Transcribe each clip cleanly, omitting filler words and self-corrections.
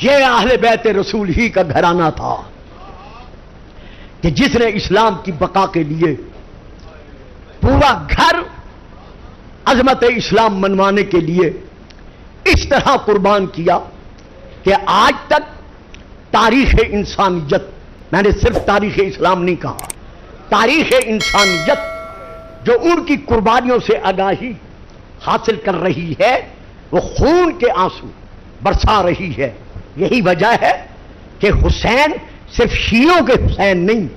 یہ اہل بیت رسول ہی کا گھرانہ تھا کہ جس نے اسلام کی بقا کے لیے پورا گھر عظمت اسلام منوانے کے لیے اس طرح قربان کیا کہ آج تک تاریخ انسانیت، میں نے صرف تاریخ اسلام نہیں کہا، تاریخ انسانیت جو ان کی قربانیوں سے آگاہی حاصل کر رہی ہے، وہ خون کے آنسو برسا رہی ہے۔ یہی وجہ ہے کہ حسین صرف شیعوں کے حسین نہیں،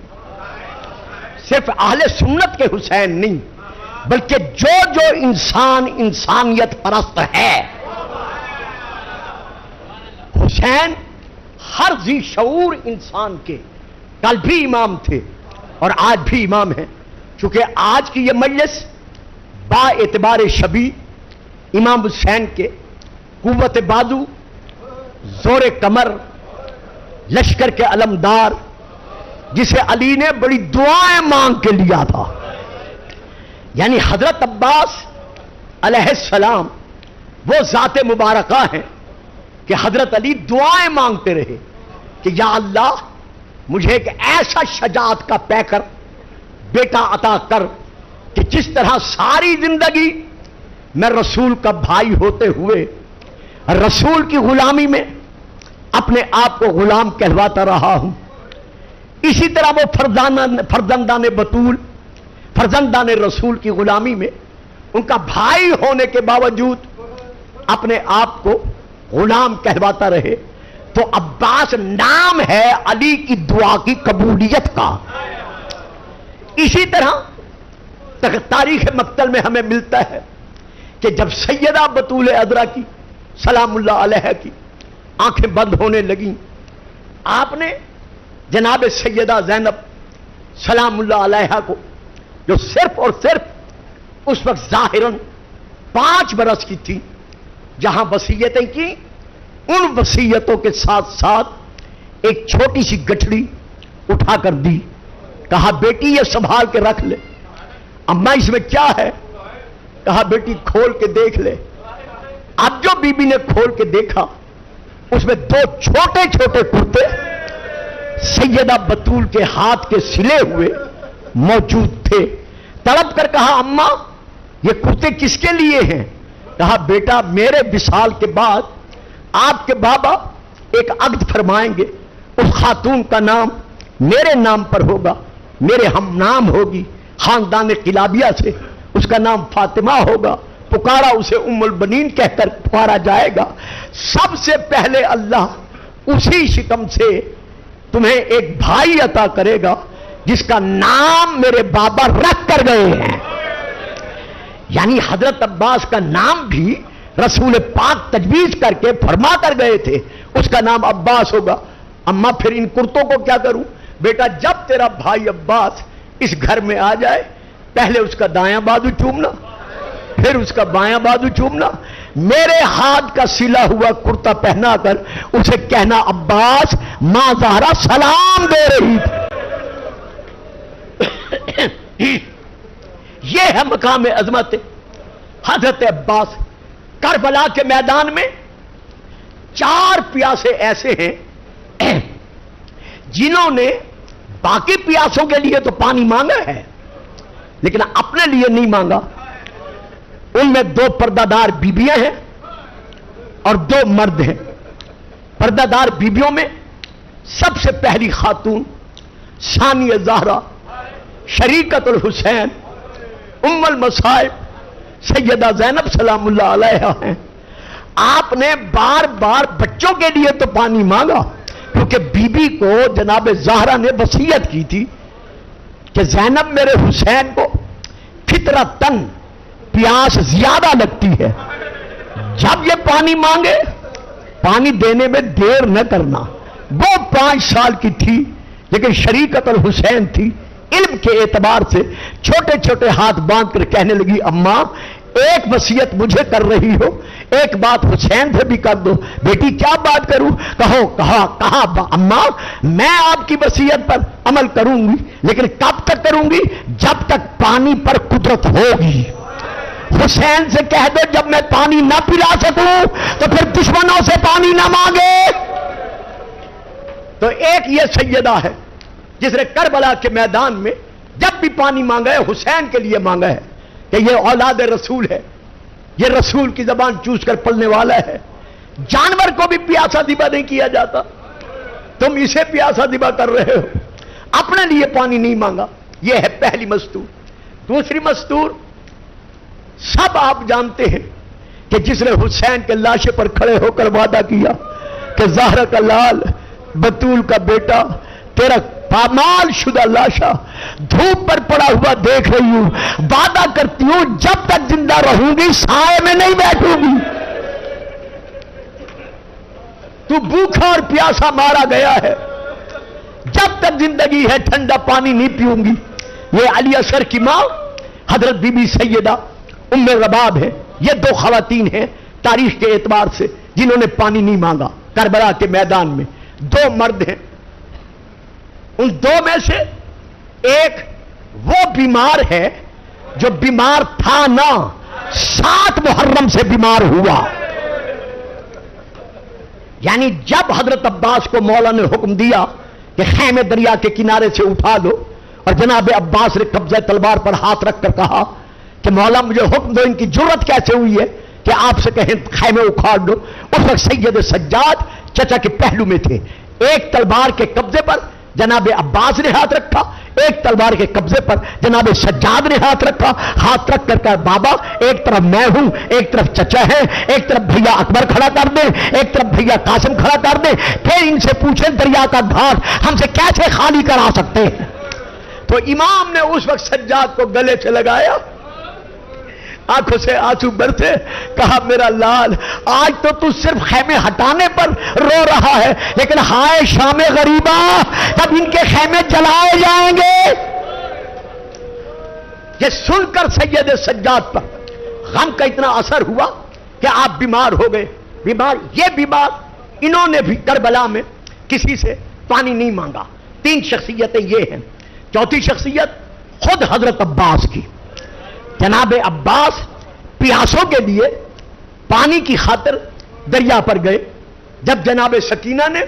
صرف اہل سنت کے حسین نہیں، بلکہ جو انسان انسانیت پرست ہے، حسین ہر ذی شعور انسان کے کل بھی امام تھے اور آج بھی امام ہیں۔ چونکہ آج کی یہ مجلس با اعتبار شبی امام حسین کے قوت بازو، زور کمر، لشکر کے علمدار، جسے علی نے بڑی دعائیں مانگ کے لیا تھا، یعنی حضرت عباس علیہ السلام وہ ذات مبارکہ ہیں کہ حضرت علی دعائیں مانگتے رہے کہ یا اللہ مجھے ایک ایسا شجاعت کا پیکر بیٹا عطا کر کہ جس طرح ساری زندگی میں رسول کا بھائی ہوتے ہوئے رسول کی غلامی میں اپنے آپ کو غلام کہلواتا رہا ہوں، اسی طرح وہ فرزندان بطول، فرزندان رسول کی غلامی میں ان کا بھائی ہونے کے باوجود اپنے آپ کو غلام کہلواتا رہے۔ تو عباس نام ہے علی کی دعا کی قبولیت کا۔ اسی طرح تاریخ مقتل میں ہمیں ملتا ہے کہ جب سیدہ بطول عذرا کی سلام اللہ علیہ کی آنکھیں بند ہونے لگیں، آپ نے جناب سیدہ زینب سلام اللہ علیہ کو، جو صرف اور صرف اس وقت ظاہراً 5 برس کی تھی، جہاں وصیتیں کی، ان وصیتوں کے ساتھ ساتھ ایک چھوٹی سی گٹھڑی اٹھا کر دی، کہا بیٹی یہ سنبھال کے رکھ لے۔ اماں اس میں کیا ہے؟ کہا بیٹی کھول کے دیکھ لے۔ اب جو بی بی نے کھول کے دیکھا، اس میں 2 چھوٹے چھوٹے کرتے سیدہ بطول کے ہاتھ کے سلے ہوئے موجود تھے۔ تڑپ کر کہا اماں یہ کرتے کس کے لیے ہیں؟ کہا بیٹا میرے وصال کے بعد آپ کے بابا ایک عقد فرمائیں گے، اس خاتون کا نام میرے نام پر ہوگا، میرے ہم نام ہوگی، خاندان قلابیہ سے اس کا نام فاطمہ ہوگا، پکارا اسے ام البنین کہہ کر پکارا جائے گا۔ سب سے پہلے اللہ اسی شکم سے تمہیں ایک بھائی عطا کرے گا جس کا نام میرے بابا رکھ کر گئے ہیں۔ یعنی حضرت عباس کا نام بھی رسول پاک تجویز کر کے فرما کر گئے تھے، اس کا نام عباس ہوگا۔ اماں پھر ان کرتوں کو کیا کروں؟ بیٹا جب تیرا بھائی عباس اس گھر میں آ جائے، پہلے اس کا دایاں بازو چومنا، پھر اس کا بایاں بازو چومنا، میرے ہاتھ کا سلا ہوا کرتا پہنا کر اسے کہنا عباس ماں زہرا سلام دے رہی تھی۔ یہ ہے مقام عظمت حضرت عباس۔ کربلا کے میدان میں 4 پیاسے ایسے ہیں جنہوں نے باقی پیاسوں کے لیے تو پانی مانگا ہے لیکن اپنے لیے نہیں مانگا۔ ان میں 2 پردہ دار بیبیاں ہیں اور 2 مرد ہیں۔ پردہ دار بیبیوں میں سب سے پہلی خاتون ثانیہ زہرا شریکت الحسین ام المصائب سیدہ زینب سلام اللہ علیہ ہیں۔ آپ نے بار بار بچوں کے لیے تو پانی مانگا، کیونکہ بی بی کو جناب زہرا نے وصیت کی تھی کہ زینب میرے حسین کو فطرتاً پیاس زیادہ لگتی ہے، جب یہ پانی مانگے پانی دینے میں دیر نہ کرنا۔ وہ 5 سال کی تھی لیکن شریکت الحسین تھی، علم کے اعتبار سے چھوٹے چھوٹے ہاتھ باندھ کر کہنے لگی اماں ایک وصیت مجھے کر رہی ہو، ایک بات حسین سے بھی کر دو۔ بیٹی کیا بات کروں؟ کہا اماں میں آپ کی وصیت پر عمل کروں گی، لیکن کب تک کروں گی؟ جب تک پانی پر قدرت ہوگی۔ حسین سے کہہ دو جب میں پانی نہ پلا سکوں تو پھر دشمنوں سے پانی نہ مانگے۔ تو ایک یہ سیدہ ہے جس نے کربلا کے میدان میں جب بھی پانی مانگا ہے حسین کے لیے مانگا ہے کہ یہ اولاد رسول ہے، یہ رسول کی زبان چوس کر پلنے والا ہے، جانور کو بھی پیاسا دبا نہیں کیا جاتا، تم اسے پیاسا دبا کر رہے ہو، اپنے لیے پانی نہیں مانگا۔ یہ ہے پہلی مستور۔ دوسری مستور سب آپ جانتے ہیں کہ جس نے حسین کے لاشے پر کھڑے ہو کر وعدہ کیا کہ زہرا کا لال، بطول کا بیٹا، تیرا پامال شدہ لاشا دھوپ پر پڑا ہوا دیکھ رہی ہوں، وعدہ کرتی ہوں جب تک زندہ رہوں گی سائے میں نہیں بیٹھوں گی، تو بھوکا اور پیاسا مارا گیا ہے، جب تک زندگی ہے ٹھنڈا پانی نہیں پیوں گی۔ یہ علی اصغر کی ماں حضرت بی بی سیدہ ام رباب ہے۔ یہ دو خواتین ہیں تاریخ کے اعتبار سے جنہوں نے پانی نہیں مانگا کربلا کے میدان میں۔ دو مرد ہیں، ان دو میں سے ایک وہ بیمار ہے جو بیمار تھا نہ، 7 محرم سے بیمار ہوا، یعنی جب حضرت عباس کو مولا نے حکم دیا کہ خیمے دریا کے کنارے سے اٹھا دو، اور جناب عباس نے قبضہ تلوار پر ہاتھ رکھ کر کہا کہ مولا مجھے حکم دو، ان کی جرت کیسے ہوئی ہے کہ آپ سے کہیں خیمے اکھاڑ دو۔ اس وقت سید سجاد چچا کے پہلو میں تھے، ایک تلوار کے قبضے پر جناب عباس نے ہاتھ رکھا، ایک تلوار کے قبضے پر جناب سجاد نے ہاتھ رکھا، ہاتھ رکھ کر کہا بابا ایک طرف میں ہوں، ایک طرف چچا ہے، ایک طرف بھیا اکبر کھڑا کر دیں، ایک طرف بھیا قاسم کھڑا کر دیں، پھر ان سے پوچھیں دریا کا گھاٹ ہم سے کیسے خالی کرا سکتے ہیں۔ تو امام نے اس وقت سجاد کو گلے سے لگایا، آنکھوں سے آنسو برسے، کہا میرا لال آج تو صرف خیمے ہٹانے پر رو رہا ہے، لیکن ہائے شام غریبا تب ان کے خیمے جلائے جائیں گے۔ یہ سن کر سید سجاد پر غم کا اتنا اثر ہوا کہ آپ بیمار ہو گئے۔ یہ بیمار انہوں نے بھی کربلا میں کسی سے پانی نہیں مانگا۔ 3 شخصیتیں یہ ہیں۔ چوتھی شخصیت خود حضرت عباس کی۔ جناب عباس پیاسوں کے لیے پانی کی خاطر دریا پر گئے، جب جناب سکینہ نے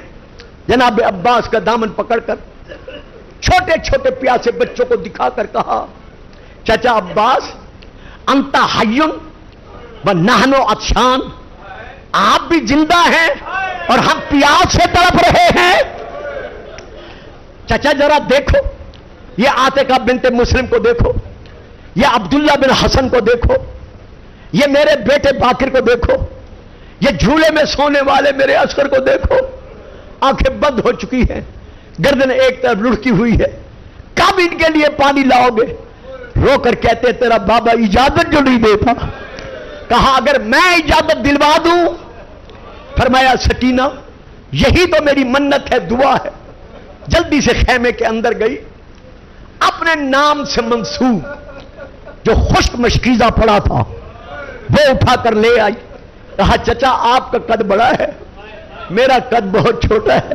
جناب عباس کا دامن پکڑ کر چھوٹے چھوٹے پیاسے بچوں کو دکھا کر کہا چچا عباس انت حی و نحن عطشان، آپ بھی زندہ ہیں اور ہم پیاس سے تڑپ رہے ہیں۔ چچا ذرا دیکھو، یہ عاتقہ بنت مسلم کو دیکھو، یہ عبداللہ بن حسن کو دیکھو، یہ میرے بیٹے باقر کو دیکھو، یہ جھولے میں سونے والے میرے اصغر کو دیکھو، آنکھیں بند ہو چکی ہیں، گردن ایک طرف لڑکی ہوئی ہے، کب ان کے لیے پانی لاؤ گے؟ رو کر کہتے تیرا بابا اجازت جو نہیں دیتا۔ کہا اگر میں اجازت دلوا دوں، فرمایا سکینہ یہی تو میری منت ہے، دعا ہے۔ جلدی سے خیمے کے اندر گئی، اپنے نام سے منسوب جو خشک مشکیزہ پڑا تھا وہ اٹھا کر لے آئی۔ کہا چچا آپ کا قد بڑا ہے، میرا قد بہت چھوٹا ہے،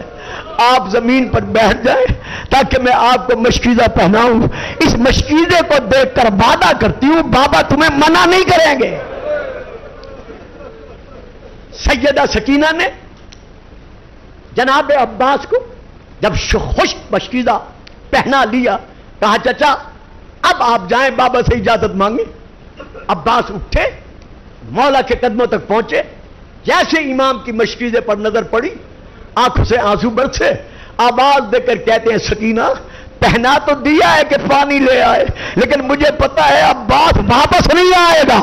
آپ زمین پر بیٹھ جائیں تاکہ میں آپ کو مشکیزہ پہناؤں۔ اس مشکیزے کو دیکھ کر وعدہ کرتی ہوں بابا تمہیں منع نہیں کریں گے۔ سیدہ سکینہ نے جناب عباس کو جب خشک مشکیزہ پہنا لیا، کہا چچا اب آپ جائیں بابا سے اجازت مانگیں۔ عباس اٹھے، مولا کے قدموں تک پہنچے، جیسے امام کی مشکیزے پر نظر پڑی آنکھوں سے آنسو برسے، آواز دے کر کہتے ہیں سکینہ پہنا تو دیا ہے کہ پانی لے آئے، لیکن مجھے پتا ہے عباس واپس نہیں آئے گا۔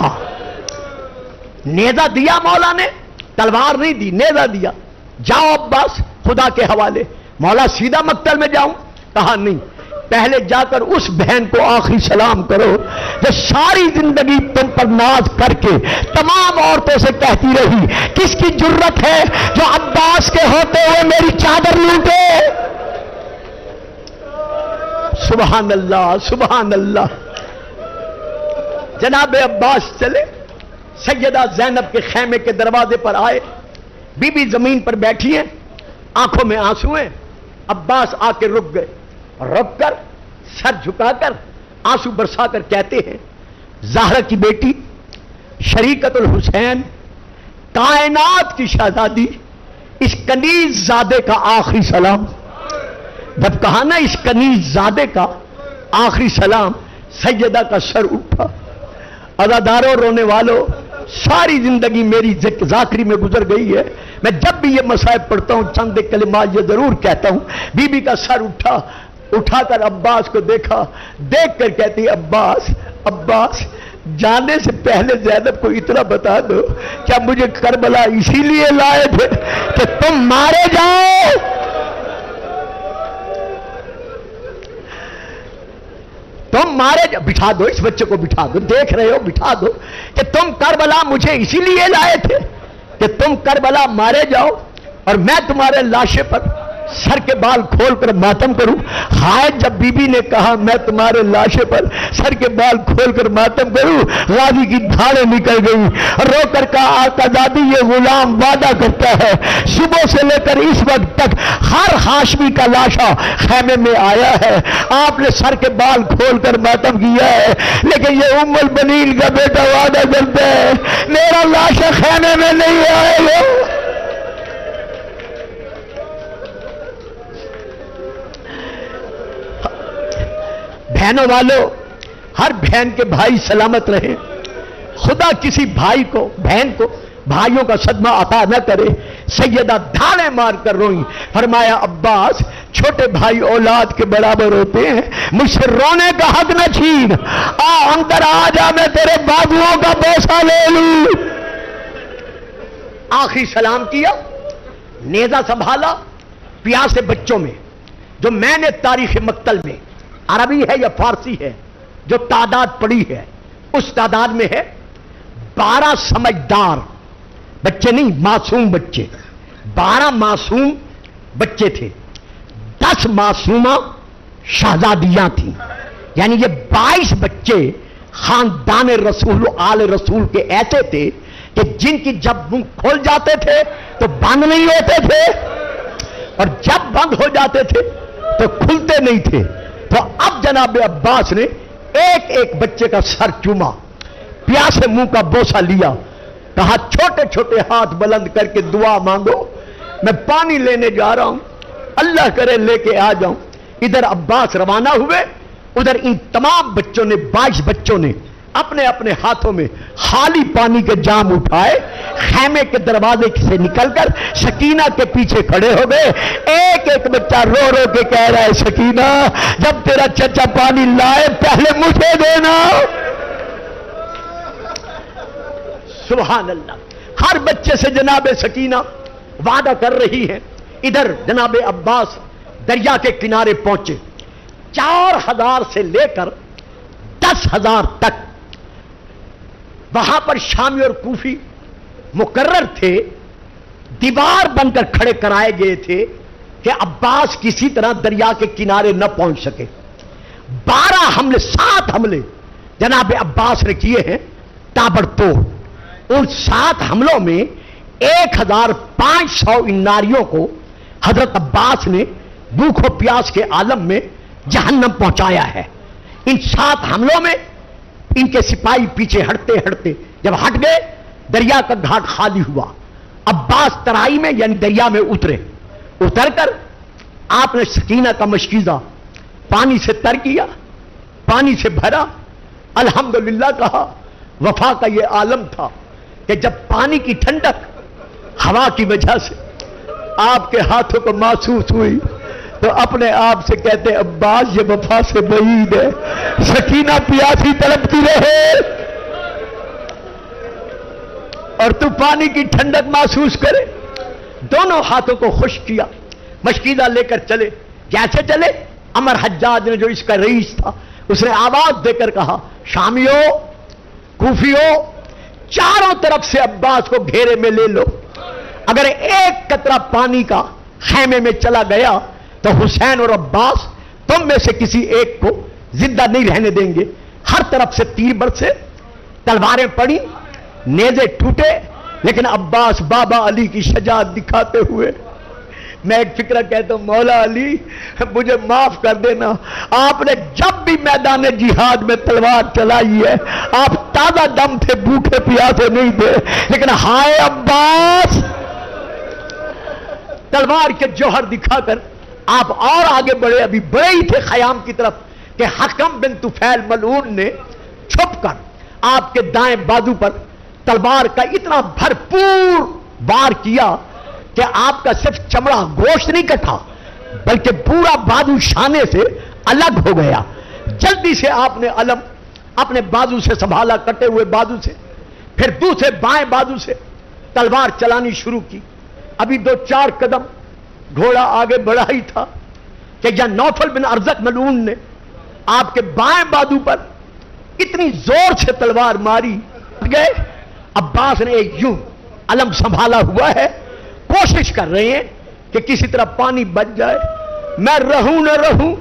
نیزہ دیا مولا نے، تلوار نہیں دی، نیزہ دیا، جاؤ عباس خدا کے حوالے۔ مولا سیدھا مقتل میں جاؤں؟ کہا نہیں، پہلے جا کر اس بہن کو آخری سلام کرو جو ساری زندگی تم پر ناز کر کے تمام عورتوں سے کہتی رہی کس کی جرت ہے جو عباس کے ہوتے ہوئے میری چادر لوٹے۔ سبحان اللہ سبحان اللہ۔ جناب عباس چلے، سیدہ زینب کے خیمے کے دروازے پر آئے، بی بی زمین پر بیٹھی ہیں، آنکھوں میں آنسو ہیں۔ عباس آ کے رک گئے، رک کر سر جھکا کر آنسو برسا کر کہتے ہیں زہرا کی بیٹی شریکت الحسین، کائنات کی شہزادی، اس کنیز زادے کا آخری سلام۔ جب کہا نا اس کنیز زادے کا آخری سلام، سیدہ کا سر اٹھا۔ عزاداروں، رونے والوں، ساری زندگی میری ذاکری میں گزر گئی ہے، میں جب بھی یہ مصائب پڑھتا ہوں چند کلمات یہ ضرور کہتا ہوں۔ بی بی کا سر اٹھا، اٹھا کر عباس کو دیکھا، دیکھ کر کہتی عباس عباس جانے سے پہلے زینب کو اتنا بتا دو، کیا مجھے کربلا اسی لیے لائے تھے کہ تم مارے جاؤ؟ تم مارے جاؤ، بٹھا دو اس بچے کو، بٹھا دو، دیکھ رہے ہو، بٹھا دو کہ تم کربلا مجھے اسی لیے لائے تھے کہ تم کربلا مارے جاؤ اور میں تمہارے لاشے پر سر کے بال کھول کر ماتم کروں۔ ہائے جب بی بی نے کہا میں تمہارے لاشے پر سر کے بال کھول کر ماتم کروں، غازی کی دھاڑیں نکل گئی، رو کر کہا آقا دادی یہ غلام وعدہ کرتا ہے صبح سے لے کر اس وقت تک ہر ہاشمی کا لاشا خیمے میں آیا ہے، آپ نے سر کے بال کھول کر ماتم کیا ہے، لیکن یہ ام البنین کا بیٹا وعدہ کرتا ہے میرا لاشا خیمے میں نہیں آئے گا۔ بہنوں والوں، ہر بہن کے بھائی سلامت رہے، خدا کسی بھائی کو بہن کو بھائیوں کا صدمہ عطا نہ کرے۔ سیدہ دھاڑے مار کر روئی، فرمایا عباس چھوٹے بھائی اولاد کے برابر ہوتے ہیں، مجھ سے رونے کا حق نہ چھین، آ اندر آ جا میں تیرے بازوؤں کا بوسہ لے لوں۔ آخری سلام کیا، نیزہ سنبھالا، پیاسے بچوں میں جو میں نے تاریخ مقتل میں عربی ہے یا فارسی ہے جو تعداد پڑی ہے اس تعداد میں ہے 12 سمجھدار بچے، نہیں معصوم بچے، 12 معصوم بچے تھے، 10 معصومہ شہزادیاں تھیں، یعنی یہ 22 بچے خاندان رسول و آل رسول کے ایسے تھے کہ جن کی جب منہ کھول جاتے تھے تو بند نہیں ہوتے تھے اور جب بند ہو جاتے تھے تو کھلتے نہیں تھے۔ تو اب جناب عباس نے ایک ایک بچے کا سر چوما، پیاسے منہ کا بوسہ لیا، کہا چھوٹے چھوٹے ہاتھ بلند کر کے دعا مانگو، میں پانی لینے جا رہا ہوں، اللہ کرے لے کے آ جاؤں۔ ادھر عباس روانہ ہوئے، ادھر ان تمام بچوں نے 22 بچوں نے اپنے اپنے ہاتھوں میں خالی پانی کے جام اٹھائے، خیمے کے دروازے سے نکل کر سکینہ کے پیچھے کھڑے ہو گئے۔ ایک ایک بچہ رو رو کے کہہ رہا ہے سکینہ جب تیرا چچا پانی لائے پہلے مجھے دینا۔ سبحان اللہ، ہر بچے سے جناب سکینہ وعدہ کر رہی ہے۔ ادھر جناب عباس دریا کے کنارے پہنچے، 4000 سے لے کر 10,000 تک وہاں پر شامی اور کوفی مقرر تھے، دیوار بن کر کھڑے کرائے گئے تھے کہ عباس کسی طرح دریا کے کنارے نہ پہنچ سکے۔ 12 حملے، 7 حملے جناب عباس نے کیے ہیں تابڑ توڑ۔ ان 7 حملوں میں 1500 ان ناریوں کو حضرت عباس نے بھوک و پیاس کے عالم میں جہنم پہنچایا ہے۔ ان 7 حملوں میں ان کے سپاہی پیچھے ہٹتے ہٹتے جب ہٹ گئے، دریا کا گھاٹ خالی ہوا۔ عباس ترائی میں یعنی دریا میں اترے، اتر کر آپ نے سکینہ کا مشکیزہ پانی سے تر کیا، پانی سے بھرا، الحمدللہ کہا۔ وفا کا یہ عالم تھا کہ جب پانی کی ٹھنڈک ہوا کی وجہ سے آپ کے ہاتھوں کو محسوس ہوئی تو اپنے آپ سے کہتے عباس یہ وفا سے بعید ہے، سکینہ پیاسی تڑپتی رہے اور تو پانی کی ٹھنڈک محسوس کرے۔ دونوں ہاتھوں کو خشک کیا، مشکیزہ لے کر چلے۔ کیسے چلے؟ عمر حجاج نے جو اس کا رئیس تھا اس نے آواز دے کر کہا شامیوں، کوفیوں، چاروں طرف سے عباس کو گھیرے میں لے لو، اگر ایک قطرہ پانی کا خیمے میں چلا گیا تو حسین اور عباس تم میں سے کسی ایک کو زندہ نہیں رہنے دیں گے۔ ہر طرف سے تیر برسے، تلواریں پڑی، نیزے ٹوٹے، لیکن عباس بابا علی کی شجاعت دکھاتے ہوئے، میں ایک فکرہ کہتا ہوں مولا علی مجھے معاف کر دینا، آپ نے جب بھی میدان جہاد میں تلوار چلائی ہے آپ تازہ دم تھے، بھوکے پیاسے نہیں تھے، لیکن ہائے عباس، تلوار کے جوہر دکھا کر آپ اور آگے بڑھے، ابھی بڑے ہی تھے خیام کی طرف کہ حکم بن طفیل ملعون نے چھپ کر آپ کے دائیں بازو پر تلوار کا اتنا بھرپور وار کیا کہ آپ کا صرف چمڑا گوشت نہیں کٹا بلکہ پورا بازو شانے سے الگ ہو گیا۔ جلدی سے آپ نے علم اپنے بازو سے سنبھالا، کٹے ہوئے بازو سے، پھر دوسرے بائیں بازو سے تلوار چلانی شروع کی۔ ابھی 2-4 قدم گھوڑا آگے بڑھا ہی تھا کہ یا نوفل بن ارزق ملعون نے آپ کے بائیں بازو پر اتنی زور سے تلوار ماری گئے۔ عباس نے ایک یوں علم سنبھالا ہوا ہے، کوشش کر رہے ہیں کہ کسی طرح پانی بچ جائے، میں رہوں نہ رہوں،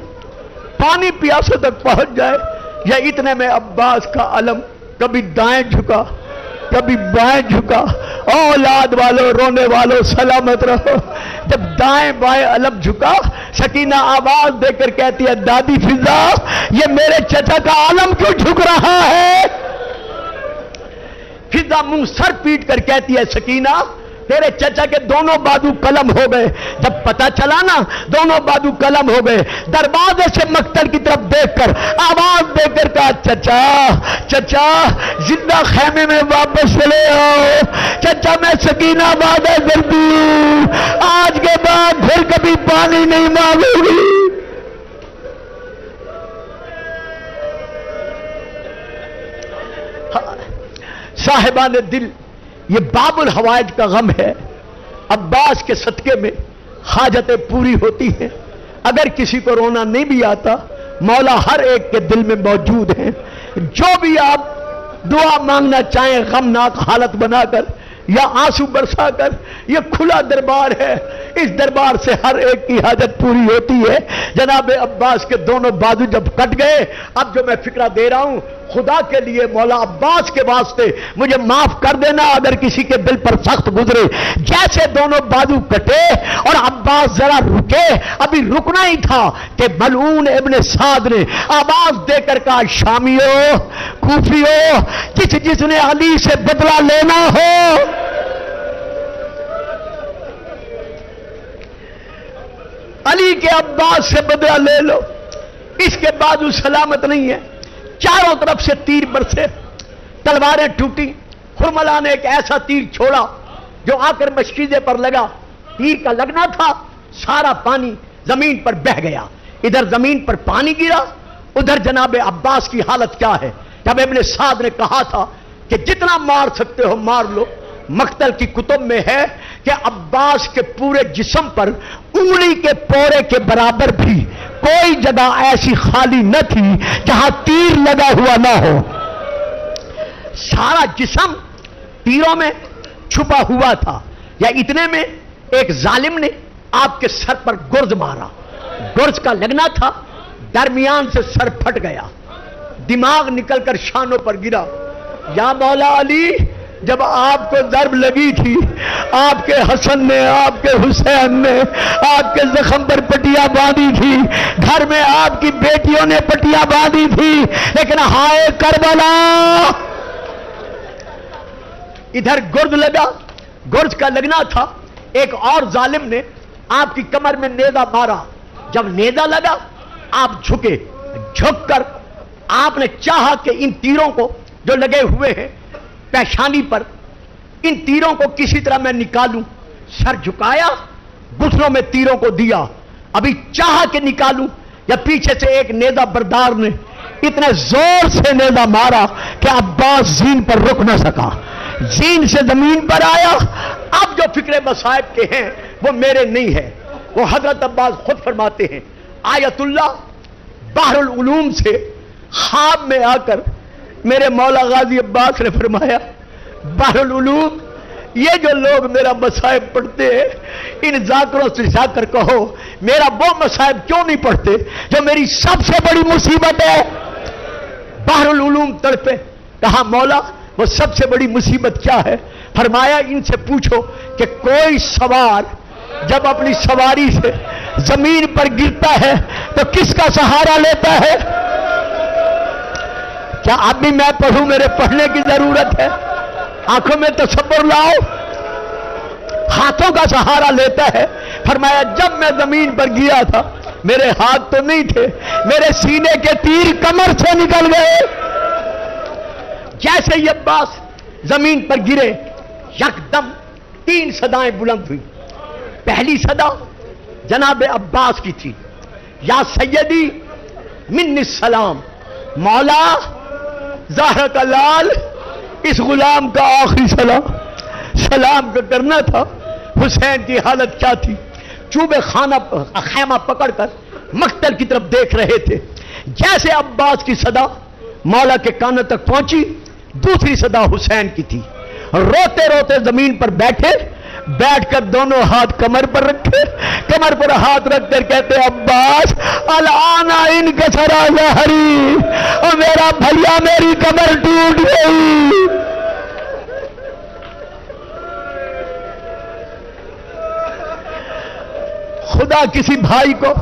پانی پیاسے تک پہنچ جائے۔ یا اتنے میں عباس کا علم کبھی دائیں جھکا کبھی بائیں جھکا۔ اولاد والوں، رونے والوں سلامت رہو۔ جب دائیں بائیں علم جھکا، سکینہ آواز دے کر کہتی ہے دادی فضا یہ میرے چچا کا علم کیوں جھک رہا ہے؟ فضا منہ سر پیٹ کر کہتی ہے سکینہ تیرے چچا کے دونوں بازو قلم ہو گئے۔ جب پتا چلا نا دونوں بازو قلم ہو گئے، دروازے سے مقتل کی طرف دیکھ کر آواز دے کر کہا چچا چچا زندہ خیمے میں واپس چلے آؤ، چچا میں سکینہ وعدہ کرتی ہوں آج کے بعد پھر کبھی پانی نہیں مانگوں گی۔ صاحبان دل، یہ باب الحوائج کا غم ہے۔ عباس کے صدقے میں حاجتیں پوری ہوتی ہیں۔ اگر کسی کو رونا نہیں بھی آتا، مولا ہر ایک کے دل میں موجود ہیں۔ جو بھی آپ دعا مانگنا چاہیں غمناک حالت بنا کر یا آنسو برسا کر، یہ کھلا دربار ہے، اس دربار سے ہر ایک کی حاجت پوری ہوتی ہے۔ جناب عباس کے دونوں بازو جب کٹ گئے، اب جو میں فکرہ دے رہا ہوں خدا کے لیے مولا عباس کے واسطے مجھے معاف کر دینا اگر کسی کے دل پر سخت گزرے۔ جیسے دونوں بازو کٹے اور عباس ذرا رکے، ابھی رکنا ہی تھا کہ ملعون ابن سعد نے آواز دے کر کہا شامیو کوفیو جس نے علی سے بدلہ لینا ہو علی کے عباس سے بدلہ لے لو، اس کے بازو سلامت نہیں ہے۔ چاروں طرف سے تیر برسے، تلواریں ٹوٹی۔ خرملا نے ایک ایسا تیر چھوڑا جو آ کر مشکیزے پر لگا، تیر کا لگنا تھا، سارا پانی زمین پر بہ گیا۔ ادھر زمین پر پانی گرا، ادھر جناب عباس کی حالت کیا ہے۔ جب ابن سعد نے کہا تھا کہ جتنا مار سکتے ہو مار لو، مقتل کی کتب میں ہے کہ عباس کے پورے جسم پر انگلی کے پورے کے برابر بھی کوئی جگہ ایسی خالی نہ تھی جہاں تیر لگا ہوا نہ ہو، سارا جسم تیروں میں چھپا ہوا تھا۔ یا اتنے میں ایک ظالم نے آپ کے سر پر گرز مارا، گرز کا لگنا تھا، درمیان سے سر پھٹ گیا، دماغ نکل کر شانوں پر گرا۔ یا مولا علی جب آپ کو ضرب لگی تھی، آپ کے حسن نے، آپ کے حسین نے آپ کے زخم پر پٹیاں باندھی تھی، گھر میں آپ کی بیٹیوں نے پٹیاں باندھی تھی، لیکن ہائے کربلا، ادھر گرد لگا، گرز کا لگنا تھا۔ ایک اور ظالم نے آپ کی کمر میں نیزہ مارا، جب نیزہ لگا آپ جھکے، جھک کر آپ نے چاہا کہ ان تیروں کو جو لگے ہوئے ہیں پیشانی پر، ان تیروں کو کسی طرح میں نکالوں، سر جھکایا، گھٹنوں میں تیروں کو دیا، ابھی چاہا کہ نکالوں، یا پیچھے سے ایک نیزہ بردار نے اتنے زور سے نیزہ مارا کہ عباس زین پر رک نہ سکا، زین سے زمین پر آیا۔ اب جو فکر مصائب کے ہیں وہ میرے نہیں ہے، وہ حضرت عباس خود فرماتے ہیں۔ آیت اللہ بحر العلوم سے خواب میں آ کر میرے مولا غازی عباس نے فرمایا بحر العلوم، یہ جو لوگ میرا مصائب پڑھتے ہیں ان ذاکروں سے جا کر کہو میرا وہ مصائب کیوں نہیں پڑھتے جو میری سب سے بڑی مصیبت ہے۔ بحر العلوم تڑپے، کہا مولا وہ سب سے بڑی مصیبت کیا ہے؟ فرمایا ان سے پوچھو کہ کوئی سوار جب اپنی سواری سے زمین پر گرتا ہے تو کس کا سہارا لیتا ہے؟ کیا اب بھی میں پڑھوں؟ میرے پڑھنے کی ضرورت ہے، آنکھوں میں تصور لاؤ۔ ہاتھوں کا سہارا لیتا ہے، فرمایا جب میں زمین پر گیا تھا میرے ہاتھ تو نہیں تھے، میرے سینے کے تیر کمر سے نکل گئے۔ جیسے ہی عباس زمین پر گرے یکدم 3 صدائیں بلند ہوئی۔ پہلی صدا جناب عباس کی تھی، یا سیدی منی السلام، مولا زہرا کا لال اس غلام کا آخری سلام کا کرنا تھا۔ حسین کی حالت کیا تھی؟ چوبے خیمہ پکڑ کر مقتل کی طرف دیکھ رہے تھے۔ جیسے عباس کی صدا مولا کے کانوں تک پہنچی، دوسری صدا حسین کی تھی۔ روتے روتے زمین پر بیٹھ کر دونوں ہاتھ کمر پر رکھے، کمر پر ہاتھ رکھ کر کہتے عباس الآن انکسر ظہری، اور میرا بھیا میری کمر ٹوٹ گئی۔ خدا کسی بھائی کو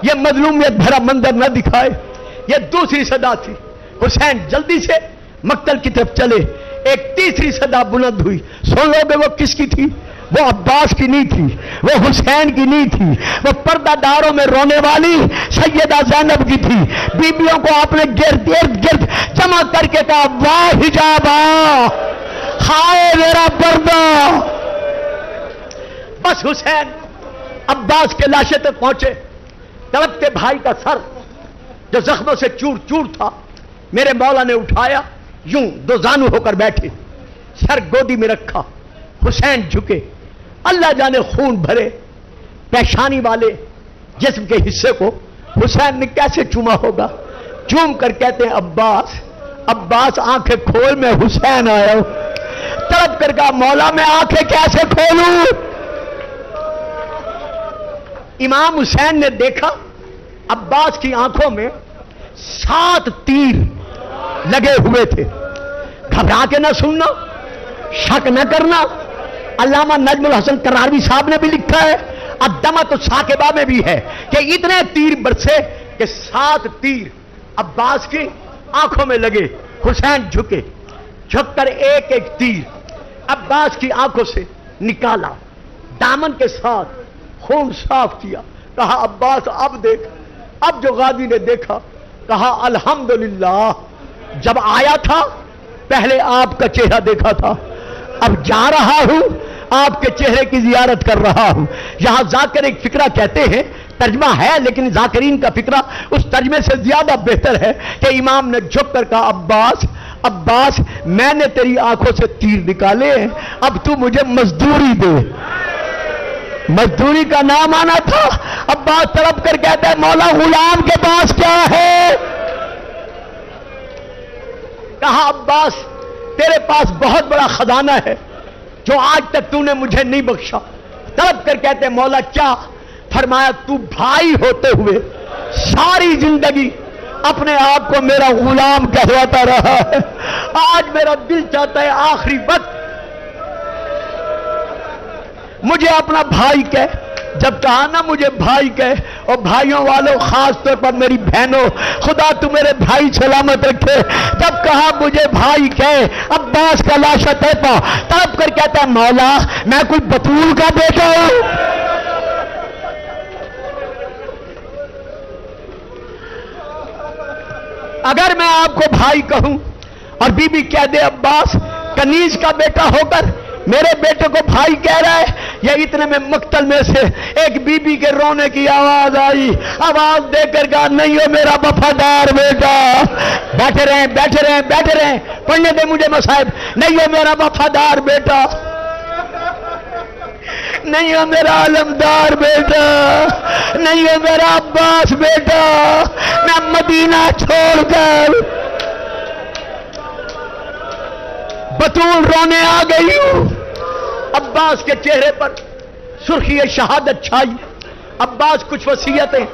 یہ مظلومیت بھرا منظر نہ دکھائے۔ یہ دوسری صدا تھی۔ حسین جلدی سے مقتل کی طرف چلے، ایک تیسری صدا بلند ہوئی۔ سن لو گے وہ کس کی تھی؟ وہ عباس کی نہیں تھی، وہ حسین کی نہیں تھی، وہ پردہ داروں میں رونے والی سیدہ زینب کی تھی۔ بیبیوں کو آپ نے گرد گرد جمع کر کے کہا واہ حجابا، ہائے میرا پردہ۔ بس حسین عباس کے لاشے تک پہنچے، تڑپتے بھائی کا سر جو زخموں سے چور چور تھا میرے مولا نے اٹھایا، یوں 2 زانو ہو کر بیٹھے، سر گودی میں رکھا۔ حسین جھکے، اللہ جانے خون بھرے پیشانی والے جسم کے حصے کو حسین نے کیسے چوما ہوگا۔ چوم کر کہتے ہیں عباس، عباس آنکھیں کھول، میں حسین آیا ہوں۔ تڑپ کر کہا مولا میں آنکھیں کیسے کھولوں؟ امام حسین نے دیکھا عباس کی آنکھوں میں 7 تیر لگے ہوئے تھے۔ گھبرا کے نہ سننا، شک نہ کرنا۔ علامہ نجم الحسن کراروی صاحب نے بھی لکھا ہے، الدمۃ الثاقبہ میں بھی ہے کہ اتنے تیر برسے کہ 7 تیر عباس کی آنکھوں میں لگے۔ حسین جھکے، جھک کر ایک ایک تیر عباس کی آنکھوں سے نکالا، دامن کے ساتھ خون صاف کیا، کہا عباس اب دیکھ۔ اب جو غازی نے دیکھا کہا الحمدللہ، جب آیا تھا پہلے آپ کا چہرہ دیکھا تھا، اب جا رہا ہوں آپ کے چہرے کی زیارت کر رہا ہوں۔ یہاں ذاکر ایک فکرہ کہتے ہیں، ترجمہ ہے لیکن ذاکرین کا فکرہ اس ترجمے سے زیادہ بہتر ہے کہ امام نے جھک کر کہا عباس، عباس میں نے تیری آنکھوں سے تیر نکالے ہیں، اب تو مجھے مزدوری دے۔ مزدوری کا نام آنا تھا۔ عباس تڑپ کر کہتا ہے مولا غلام کے پاس کیا ہے؟ کہا عباس تیرے پاس بہت بڑا خزانہ ہے جو آج تک تو نے مجھے نہیں بخشا۔ تڑپ کر کہتے ہیں مولا کیا؟ فرمایا تو بھائی ہوتے ہوئے ساری زندگی اپنے آپ کو میرا غلام کہواتا رہا ہے، آج میرا دل چاہتا ہے آخری وقت مجھے اپنا بھائی کہہ۔ جب کہا نا مجھے بھائی کہے، اور بھائیوں والوں خاص طور پر میری بہنوں، خدا تو میرے بھائی سلامت رکھے، جب کہا مجھے بھائی کہے، عباس کا لاشا تیپا تڑپ کر کہتا ہے مولا میں کوئی بطول کا بیٹا ہوں؟ اگر میں آپ کو بھائی کہوں اور بی بی کہہ دے عباس کنیز کا بیٹا ہو کر میرے بیٹے کو بھائی کہہ رہا ہے، یا اتنے میں مقتل میں سے ایک بی بی کے رونے کی آواز آئی، آواز دے کر کہا نہیں ہو میرا وفادار بیٹا۔ بیٹھے رہیں بیٹھے رہیں بیٹھے رہیں، پڑھنے دے مجھے مصائب۔ نہیں ہو میرا وفادار بیٹا، نہیں ہو میرا علمدار بیٹا، نہیں ہو میرا عباس بیٹا، میں مدینہ چھوڑ کر بطول رونے آ گئی ہوں۔ عباس کے چہرے پر سرخی شہادت چھائی۔ عباس کچھ وصیتیں،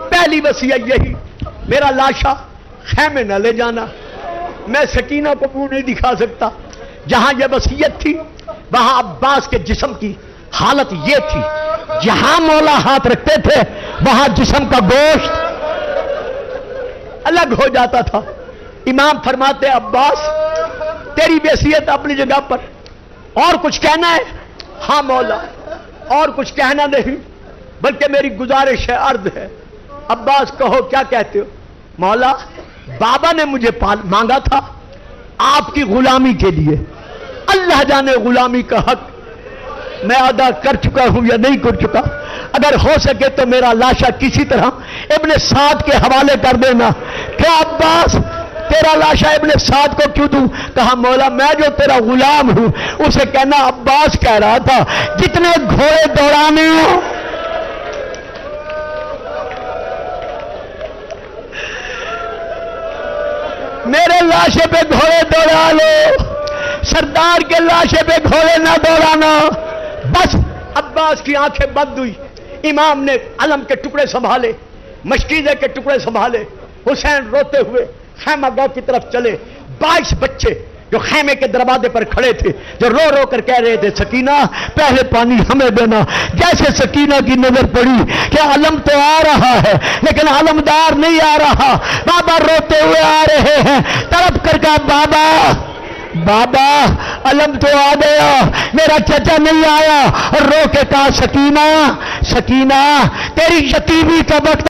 پہلی وصیت یہی میرا لاشا خیمے نہ لے جانا، میں سکینہ کو منہ نہیں دکھا سکتا۔ جہاں یہ وصیت تھی وہاں عباس کے جسم کی حالت یہ تھی، جہاں مولا ہاتھ رکھتے تھے وہاں جسم کا گوشت الگ ہو جاتا تھا۔ امام فرماتے عباس تیری وصیت اپنی جگہ پر، اور کچھ کہنا ہے؟ ہاں مولا اور کچھ کہنا نہیں بلکہ میری گزارش ہے، عرض ہے، عباس کہو کیا کہتے ہو؟ مولا بابا نے مجھے مانگا تھا آپ کی غلامی کے لیے، اللہ جانے غلامی کا حق میں ادا کر چکا ہوں یا نہیں کر چکا، اگر ہو سکے تو میرا لاشا کسی طرح ابن سعد کے حوالے کر دینا۔ کیا عباس تیرا لاشا ابن سعد کو کیوں دوں؟ کہا مولا میں جو تیرا غلام ہوں اسے کہنا عباس کہہ رہا تھا جتنے گھوڑے دوڑانے ہوں میرے لاشے پہ گھوڑے دوڑا لو، سردار کے لاشے پہ گھوڑے نہ دوڑانا۔ بس عباس کی آنکھیں بند ہوئی، امام نے علم کے ٹکڑے سنبھالے، مشکیزے کے ٹکڑے سنبھالے، حسین روتے ہوئے خیمہ گاہ کی طرف چلے۔ 22 بچے جو خیمے کے دروازے پر کھڑے تھے جو رو رو کر کہہ رہے تھے سکینہ پہلے پانی ہمیں دینا۔ جیسے سکینہ کی نظر پڑی کہ علم تو آ رہا ہے لیکن علمدار نہیں آ رہا، بابا روتے ہوئے آ رہے ہیں، تڑپ کر کہا بابا بابا علم تو آ گیا، میرا چچا نہیں آیا، اور رو کے کہا سکینہ سکینہ تیری یتیمی کا وقت